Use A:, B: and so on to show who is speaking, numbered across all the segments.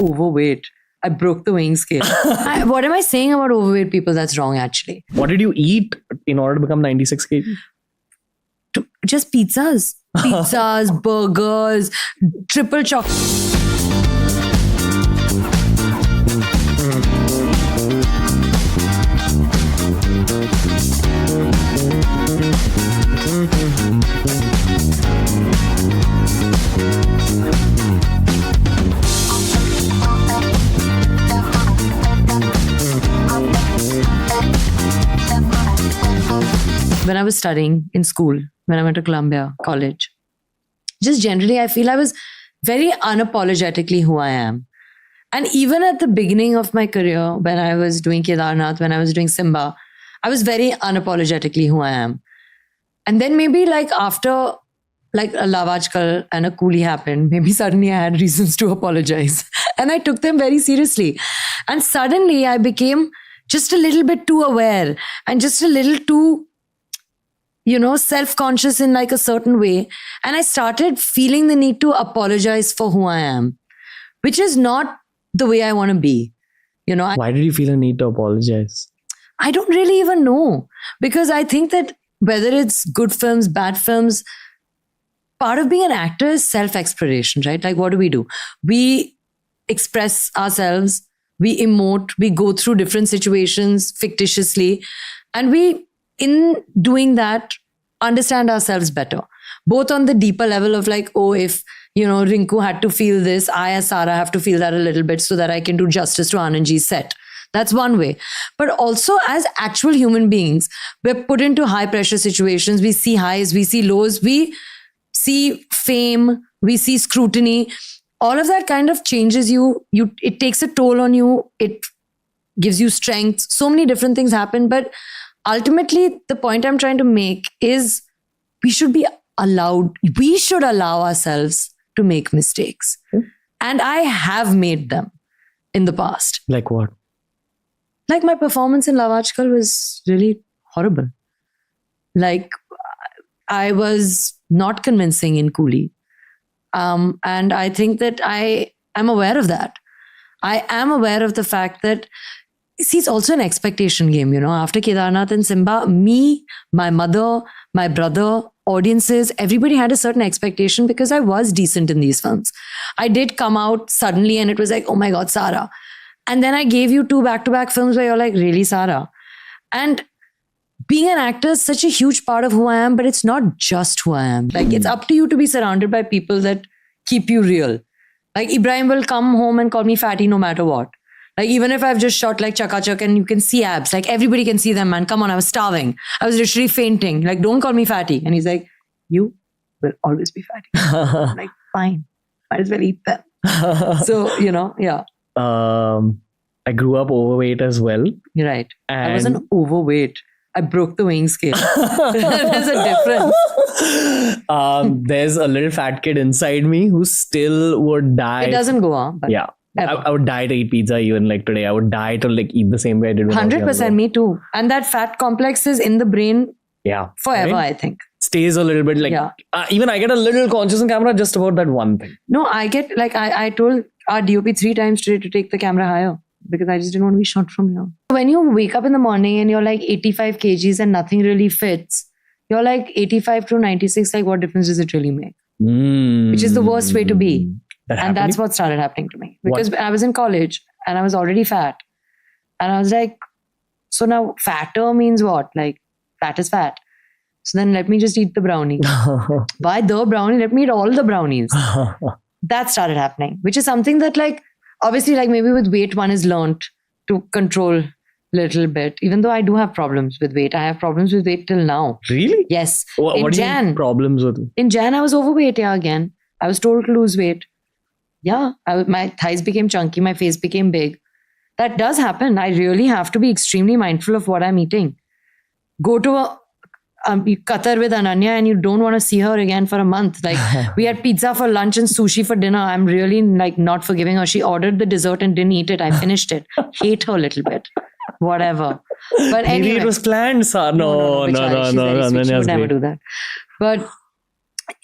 A: overweight. I broke the weighing scale. What am I saying about overweight people? That's wrong, actually.
B: What did you eat in order to become 96 kg?
A: Just pizzas. Pizzas, burgers, triple chocolate. When I was studying in school, when I went to Columbia College, just generally, I feel I was very unapologetically who I am. And even at the beginning of my career, when I was doing Kedarnath, when I was doing Simba, I was very unapologetically who I am. And then maybe like after like a Lavajkal and a Coolie happened, maybe suddenly I had reasons to apologize. And I took them very seriously. And suddenly I became just a little bit too aware and just a little too, self-conscious in like a certain way. And I started feeling the need to apologize for who I am, which is not the way I want to be.
B: Why did you feel a need to apologize?
A: I don't really even know, because I think that whether it's good films, bad films, part of being an actor is self-exploration, right? Like, what do? We express ourselves, we emote, we go through different situations fictitiously, and we, in doing that, understand ourselves better. Both on the deeper level of like, oh, if, Rinku had to feel this, I as Sara have to feel that a little bit so that I can do justice to Anandji's set. That's one way. But also as actual human beings, we're put into high pressure situations. We see highs, we see lows, we see fame, we see scrutiny. All of that kind of changes you. It takes a toll on you. It gives you strength. So many different things happen. But ultimately, the point I'm trying to make is we should allow ourselves to make mistakes. And I have made them in the past.
B: Like what?
A: Like my performance in Lavajkal was really horrible. Like I was not convincing in Coolie. And I think that I am aware of that. I am aware of the fact that, it's also an expectation game, After Kedarnath and Simba, me, my mother, my brother, audiences, everybody had a certain expectation because I was decent in these films. I did come out suddenly and it was like, oh my God, Sara. And then I gave you 2 back-to-back films where you're like, really, Sara? And being an actor is such a huge part of who I am, but it's not just who I am. Like, it's up to you to be surrounded by people that keep you real. Like, Ibrahim will come home and call me fatty no matter what. Like, even if I've just shot like Chaka Chak and you can see abs, like everybody can see them, man. Come on, I was starving. I was literally fainting. Like, don't call me fatty. And he's like, you will always be fatty. I'm like, fine. Might as well eat them. So, yeah.
B: I grew up overweight as well.
A: You're right. I wasn't overweight. I broke the weighing scale. There's a difference.
B: There's a little fat kid inside me who still would die.
A: It doesn't go on.
B: Yeah. I would die to eat pizza even like today. I would die to like eat the same way I did when
A: 100%, me too. And that fat complex is in the brain forever, right? I think.
B: Stays a little bit like, even I get a little conscious on camera just about that one thing.
A: No, I get like, I told our DOP 3 times today to take the camera higher because I just didn't want to be shot from here. When you wake up in the morning and you're like 85 kgs and nothing really fits, you're like 85 to 96, like what difference does it really make? Which is the worst way to be. And that's what started happening to me. Because I was in college and I was already fat. And I was like, so now fatter means what? Like, fat is fat. So then let me just eat the brownie. Why the brownie? Let me eat all the brownies. That started happening. Which is something that like, obviously like maybe with weight one is learned to control a little bit. Even though I do have problems with weight. I have problems with weight till now.
B: Really?
A: Yes.
B: What do you mean problems with?
A: In Jan, I was overweight again. I was told to lose weight. Yeah, my thighs became chunky, my face became big. That does happen. I really have to be extremely mindful of what I'm eating. Go to Qatar with Ananya and you don't want to see her again for a month. Like we had pizza for lunch and sushi for dinner. I'm really like not forgiving her. She ordered the dessert and didn't eat it. I finished it. Hate her a little bit. Whatever. But anyway.
B: Maybe it was planned, sir. No.
A: She would never do that. But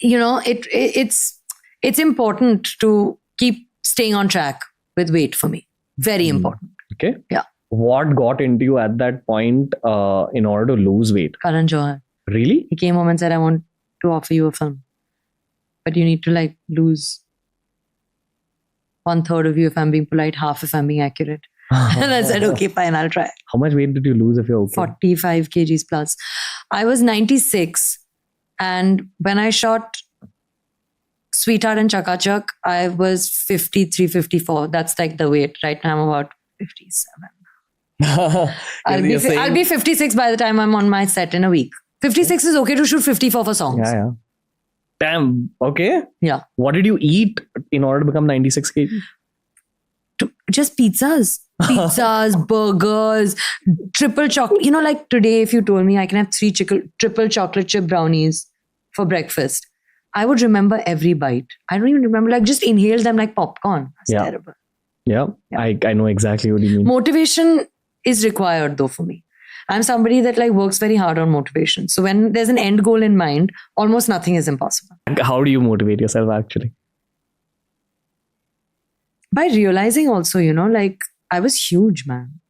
A: it's important to keep staying on track with weight for me. Very important.
B: Okay.
A: Yeah.
B: What got into you at that point in order to lose weight?
A: Karan Johar.
B: Really?
A: He came home and said, I want to offer you a film. But you need to like lose 1/3 of you if I'm being polite, half if I'm being accurate. And I said, okay, fine, I'll try.
B: How much weight did you lose if you're okay?
A: 45 kgs plus. I was 96. And when I shot Sweetheart and Chaka Chak, I was 53, 54. That's like the weight. Right now I'm about 57. I'll be 56 by the time I'm on my set in a week. 56 is okay to shoot 54 for songs.
B: Yeah. Damn. Okay.
A: Yeah.
B: What did you eat in order to become 96 kg?
A: Just pizzas, burgers, triple chocolate. You know, like today, if you told me I can have 3 triple chocolate chip brownies for breakfast, I would remember every bite. I don't even remember, like just inhale them like popcorn. That's terrible.
B: Yeah. I know exactly what you mean.
A: Motivation is required though for me. I'm somebody that like works very hard on motivation. So when there's an end goal in mind, almost nothing is impossible.
B: How do you motivate yourself actually?
A: By realizing also, you know, like I was huge, man.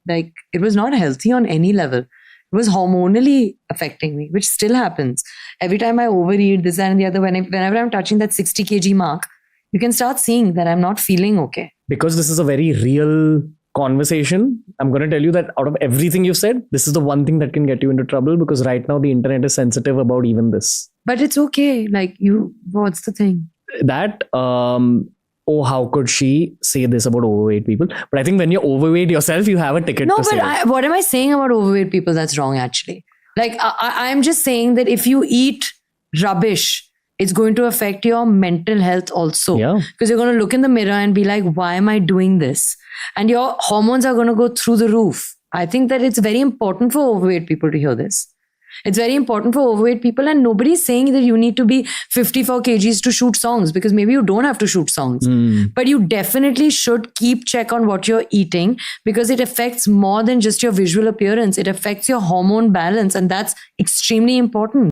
A: Like it was not healthy on any level. It was hormonally affecting me, which still happens. Every time I overeat, this and the other, whenever I'm touching that 60 kg mark, you can start seeing that I'm not feeling okay.
B: Because this is a very real conversation, I'm going to tell you that out of everything you've said, this is the one thing that can get you into trouble, because right now the internet is sensitive about even this.
A: But it's okay. Like what's the thing?
B: That, how could she say this about overweight people? But I think when you're overweight yourself, you have a ticket to say it.
A: What am I saying about overweight people that's wrong actually? Like I'm just saying that if you eat rubbish, it's going to affect your mental health also.
B: Yeah.
A: Because you're going to look in the mirror and be like, why am I doing this? And your hormones are going to go through the roof. I think that it's very important for overweight people to hear this. It's very important for overweight people, and nobody's saying that you need to be 54 kgs to shoot songs, because maybe you don't have to shoot songs. But you definitely should keep check on what you're eating, because it affects more than just your visual appearance. It affects your hormone balance, and that's extremely important.